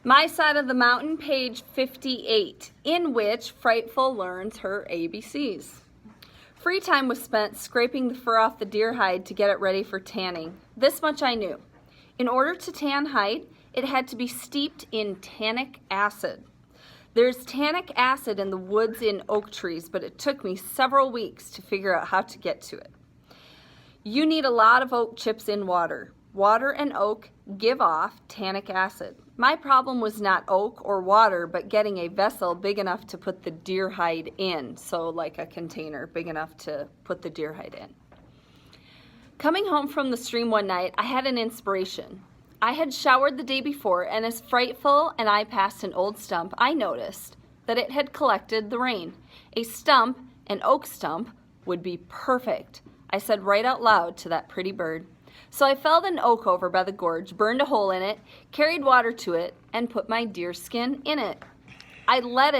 My Side of the Mountain, page 58, in which Frightful learns her ABCs. Free time was spent scraping the fur off the deer hide to get it ready for tanning. This much I knew. In order to tan hide, it had to be steeped in tannic acid. There's tannic acid in the woods in oak trees, but it took me several weeks to figure out how to get to it. You need a lot of oak chips in water. Water and oak give off tannic acid. My problem was not oak or water, but getting a vessel big enough to put the deer hide in. So like a container big enough to put the deer hide in. Coming home from the stream one night, I had an inspiration. I had showered the day before, and as Frightful and I passed an old stump, I noticed that it had collected the rain. A stump, an oak stump, would be perfect, I said right out loud to that pretty bird. So I felled an oak over by the gorge, burned a hole in it, carried water to it, and put my deer skin in it. I let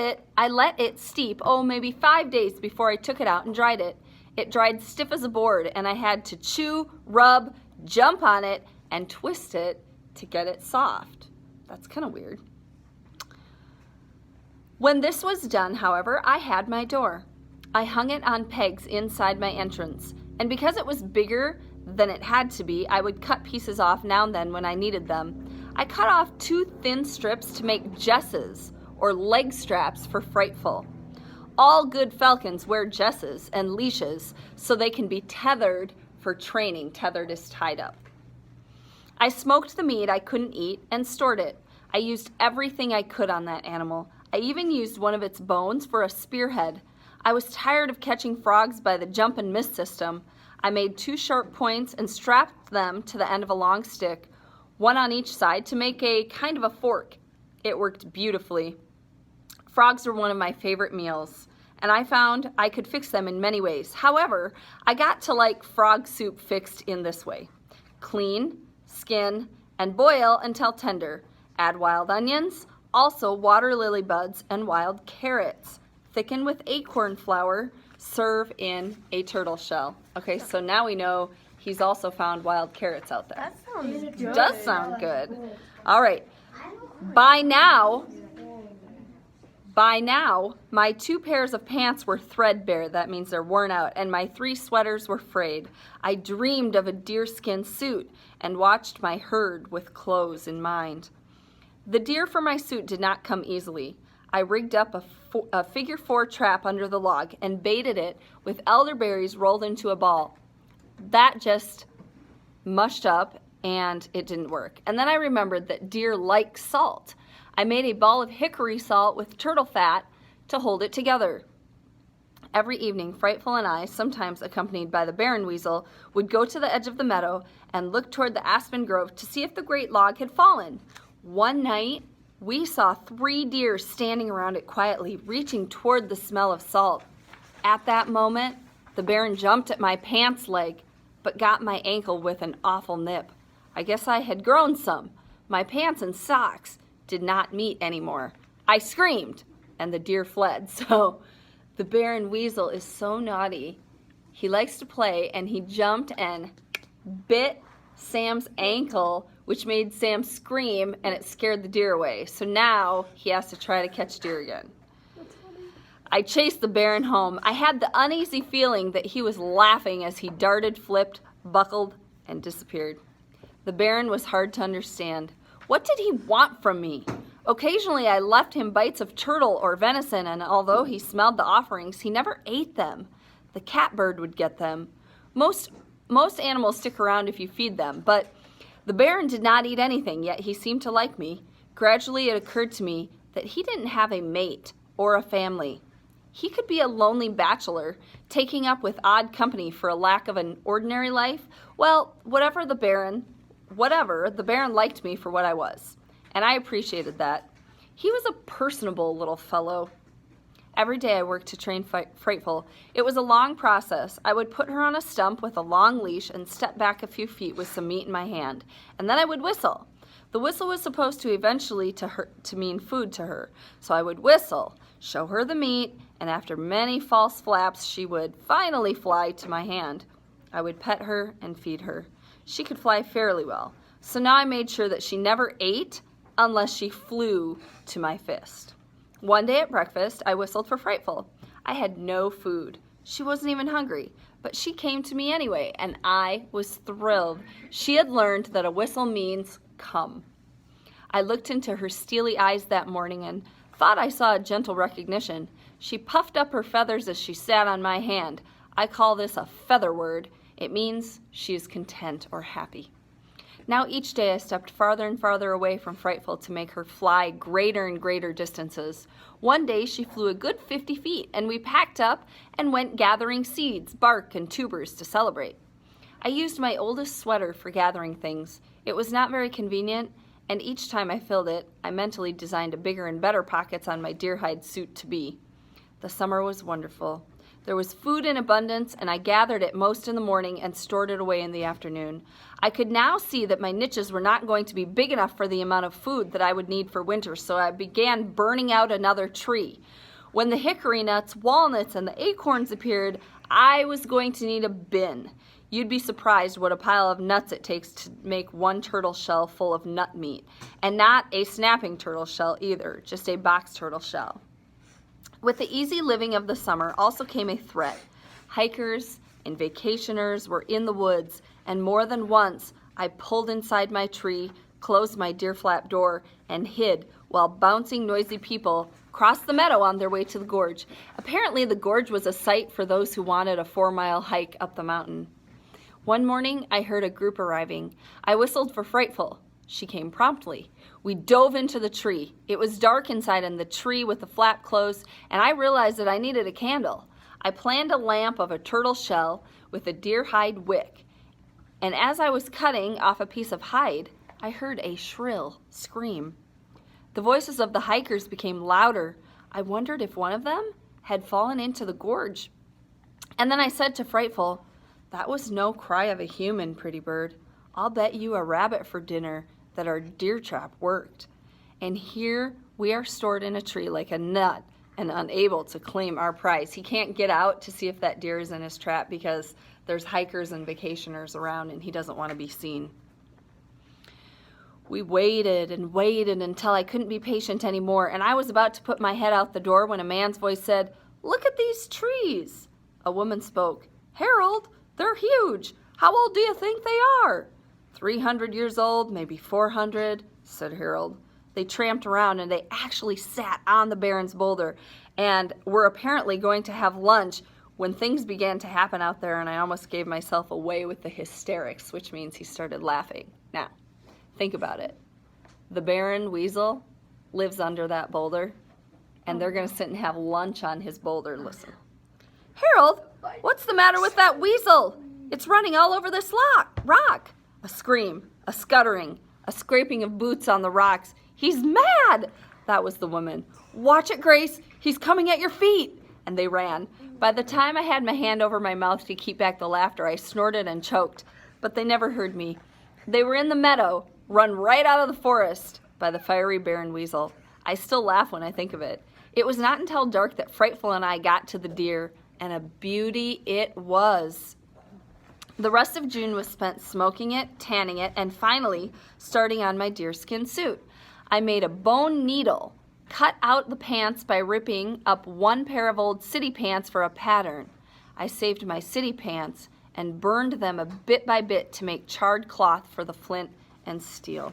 it steep, maybe 5 days before I took it out and dried it. It dried stiff as a board, and I had to chew, rub, jump on it, and twist it to get it soft. That's kind of weird. When this was done, however, I had my door. I hung it on pegs inside my entrance, and because it was bigger than it had to be, I would cut pieces off now and then when I needed them. I cut off 2 thin strips to make jesses, or leg straps for Frightful. All good falcons wear jesses and leashes so they can be tethered for training. Tethered is tied up. I smoked the meat I couldn't eat and stored it. I used everything I could on that animal. I even used one of its bones for a spearhead. I was tired of catching frogs by the jump and miss system. I made 2 sharp points and strapped them to the end of a long stick, one on each side, to make a kind of a fork. It worked beautifully. Frogs were one of my favorite meals, and I found I could fix them in many ways. However, I got to like frog soup fixed in this way. Clean, skin, and boil until tender. Add wild onions, also water lily buds and wild carrots. Thicken with acorn flour. Serve in a turtle shell. Okay, so now we know he's also found wild carrots out there. That sounds good. It does sound good. All right. By now, my 2 pairs of pants were threadbare. That means they're worn out. And my 3 sweaters were frayed. I dreamed of a deerskin suit and watched my herd with clothes in mind. The deer for my suit did not come easily. I rigged up a figure 4 trap under the log and baited it with elderberries rolled into a ball. That just mushed up and it didn't work. And then I remembered that deer like salt. I made a ball of hickory salt with turtle fat to hold it together. Every evening, Frightful and I, sometimes accompanied by the Barren Weasel, would go to the edge of the meadow and look toward the aspen grove to see if the great log had fallen. One night, we saw 3 deer standing around it quietly, reaching toward the smell of salt. At that moment, the Baron jumped at my pants leg, but got my ankle with an awful nip. I guess I had grown some. My pants and socks did not meet anymore. I screamed, and the deer fled. So the Barren Weasel is so naughty. He likes to play, and he jumped and bit Sam's ankle, which made Sam scream, and it scared the deer away. So now he has to try to catch deer again. I chased the Baron home. I had the uneasy feeling that he was laughing as he darted, flipped, buckled, and disappeared. The Baron was hard to understand. What did he want from me? Occasionally I left him bites of turtle or venison, and although he smelled the offerings, he never ate them. The catbird would get them. Most animals stick around if you feed them, but the Baron did not eat anything, yet he seemed to like me. Gradually it occurred to me that he didn't have a mate or a family. He could be a lonely bachelor, taking up with odd company for a lack of an ordinary life. Well, whatever, the Baron liked me for what I was, and I appreciated that. He was a personable little fellow. Every day I worked to train Frightful. It was a long process. I would put her on a stump with a long leash and step back a few feet with some meat in my hand, and then I would whistle. The whistle was supposed to eventually to mean food to her, so I would whistle, show her the meat, and after many false flaps, she would finally fly to my hand. I would pet her and feed her. She could fly fairly well, so now I made sure that she never ate, unless she flew to my fist. One day at breakfast, I whistled for Frightful. I had no food. She wasn't even hungry, but she came to me anyway, and I was thrilled. She had learned that a whistle means come. I looked into her steely eyes that morning and thought I saw a gentle recognition. She puffed up her feathers as she sat on my hand. I call this a feather word. It means she is content or happy. Now each day I stepped farther and farther away from Frightful to make her fly greater and greater distances. One day she flew a good 50 feet, and we packed up and went gathering seeds, bark, and tubers to celebrate. I used my oldest sweater for gathering things. It was not very convenient, and each time I filled it, I mentally designed a bigger and better pockets on my deer hide suit-to-be. The summer was wonderful. There was food in abundance, and I gathered it most in the morning and stored it away in the afternoon. I could now see that my niches were not going to be big enough for the amount of food that I would need for winter, so I began burning out another tree. When the hickory nuts, walnuts, and the acorns appeared, I was going to need a bin. You'd be surprised what a pile of nuts it takes to make one turtle shell full of nut meat. And not a snapping turtle shell either, just a box turtle shell. With the easy living of the summer also came a threat. Hikers and vacationers were in the woods, and more than once I pulled inside my tree, closed my deer flap door, and hid while bouncing noisy people crossed the meadow on their way to the gorge. Apparently the gorge was a sight for those who wanted a 4-mile hike up the mountain. One morning I heard a group arriving. I whistled for Frightful. She came promptly. We dove into the tree. It was dark inside in the tree with the flap closed, and I realized that I needed a candle. I planned a lamp of a turtle shell with a deer hide wick, and as I was cutting off a piece of hide, I heard a shrill scream. The voices of the hikers became louder. I wondered if one of them had fallen into the gorge. And then I said to Frightful, "That was no cry of a human, pretty bird. I'll bet you a rabbit for dinner that our deer trap worked." And here we are stored in a tree like a nut and unable to claim our prize. He can't get out to see if that deer is in his trap because there's hikers and vacationers around and he doesn't want to be seen. We waited and waited until I couldn't be patient anymore, and I was about to put my head out the door when a man's voice said, "Look at these trees." A woman spoke. "Harold, they're huge. How old do you think they are?" 300 years old, maybe 400, said Harold. They tramped around and they actually sat on the Barrens boulder and were apparently going to have lunch when things began to happen out there, and I almost gave myself away with the hysterics, which means he started laughing. Now, think about it. The Barren weasel lives under that boulder, and they're going to sit and have lunch on his boulder. Listen. "Harold, what's the matter with that weasel? It's running all over this rock." A scream, a scuttering, a scraping of boots on the rocks. "He's mad!" That was the woman. "Watch it, Grace. He's coming at your feet." And they ran. By the time I had my hand over my mouth to keep back the laughter, I snorted and choked. But they never heard me. They were in the meadow, run right out of the forest by the fiery Barren weasel. I still laugh when I think of it. It was not until dark that Frightful and I got to the deer, and a beauty it was. The rest of June was spent smoking it, tanning it, and finally starting on my deerskin suit. I made a bone needle, cut out the pants by ripping up one pair of old city pants for a pattern. I saved my city pants and burned them a bit by bit to make charred cloth for the flint and steel.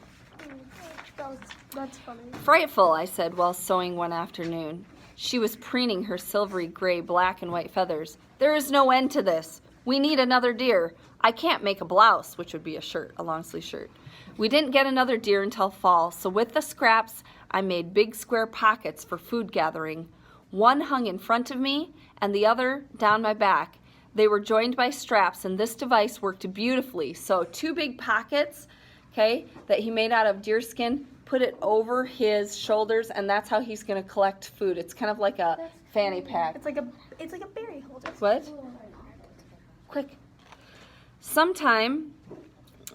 That's funny. "Frightful," I said while sewing one afternoon. She was preening her silvery gray, black, and white feathers. "There is no end to this. We need another deer. I can't make a blouse," which would be a shirt, a long-sleeve shirt. We didn't get another deer until fall, so with the scraps, I made big square pockets for food gathering. One hung in front of me and the other down my back. They were joined by straps, and this device worked beautifully. So 2 big pockets, okay, that he made out of deerskin, put it over his shoulders, and that's how he's going to collect food. It's kind of like a fanny pack. It's like a berry holder. What? Quick. Sometime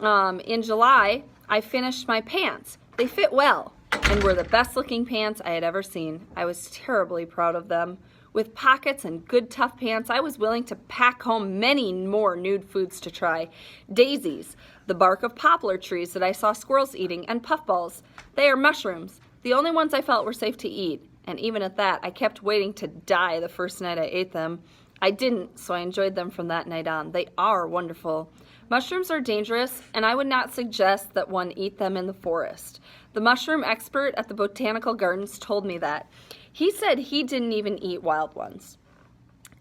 in July, I finished my pants. They fit well and were the best looking pants I had ever seen. I was terribly proud of them. With pockets and good tough pants, I was willing to pack home many more nude foods to try. Daisies, the bark of poplar trees that I saw squirrels eating, and puffballs. They are mushrooms, the only ones I felt were safe to eat. And even at that, I kept waiting to die the first night I ate them. I didn't, so I enjoyed them from that night on. They are wonderful. Mushrooms are dangerous, and I would not suggest that one eat them in the forest. The mushroom expert at the Botanical Gardens told me that. He said he didn't even eat wild ones.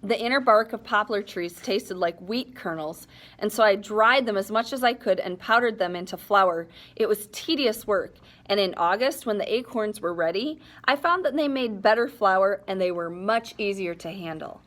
The inner bark of poplar trees tasted like wheat kernels, and so I dried them as much as I could and powdered them into flour. It was tedious work, and in August, when the acorns were ready, I found that they made better flour and they were much easier to handle.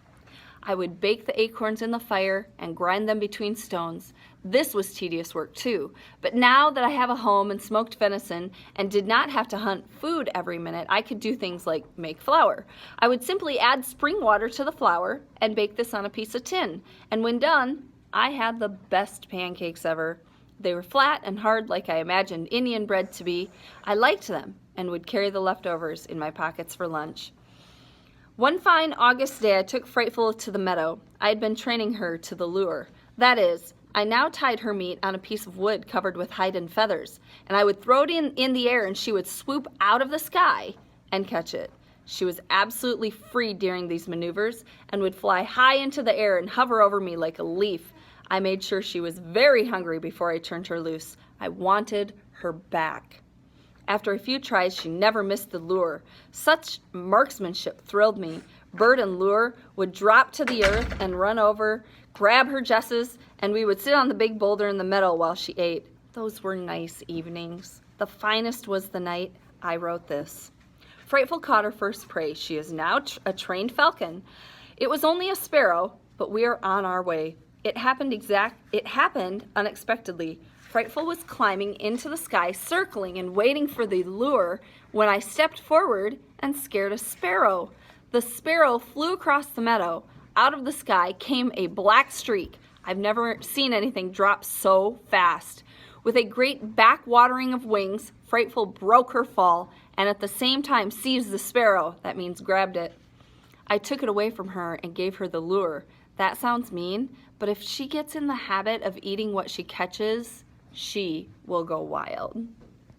I would bake the acorns in the fire and grind them between stones. This was tedious work too, but now that I have a home and smoked venison and did not have to hunt food every minute, I could do things like make flour. I would simply add spring water to the flour and bake this on a piece of tin. And when done, I had the best pancakes ever. They were flat and hard like I imagined Indian bread to be. I liked them and would carry the leftovers in my pockets for lunch. One fine August day, I took Frightful to the meadow. I had been training her to the lure. That is, I now tied her meat on a piece of wood covered with hide and feathers, and I would throw it in the air and she would swoop out of the sky and catch it. She was absolutely free during these maneuvers and would fly high into the air and hover over me like a leaf. I made sure she was very hungry before I turned her loose. I wanted her back. After a few tries, she never missed the lure. Such marksmanship thrilled me. Bird and lure would drop to the earth and run over, grab her jesses, and we would sit on the big boulder in the meadow while she ate. Those were nice evenings. The finest was the night I wrote this. Frightful caught her first prey. She is now a trained falcon. It was only a sparrow, but we are on our way. It happened unexpectedly. Frightful was climbing into the sky, circling and waiting for the lure when I stepped forward and scared a sparrow. The sparrow flew across the meadow. Out of the sky came a black streak. I've never seen anything drop so fast. With a great back-watering of wings, Frightful broke her fall and at the same time seized the sparrow, that means grabbed it. I took it away from her and gave her the lure. That sounds mean, but if she gets in the habit of eating what she catches, she will go wild.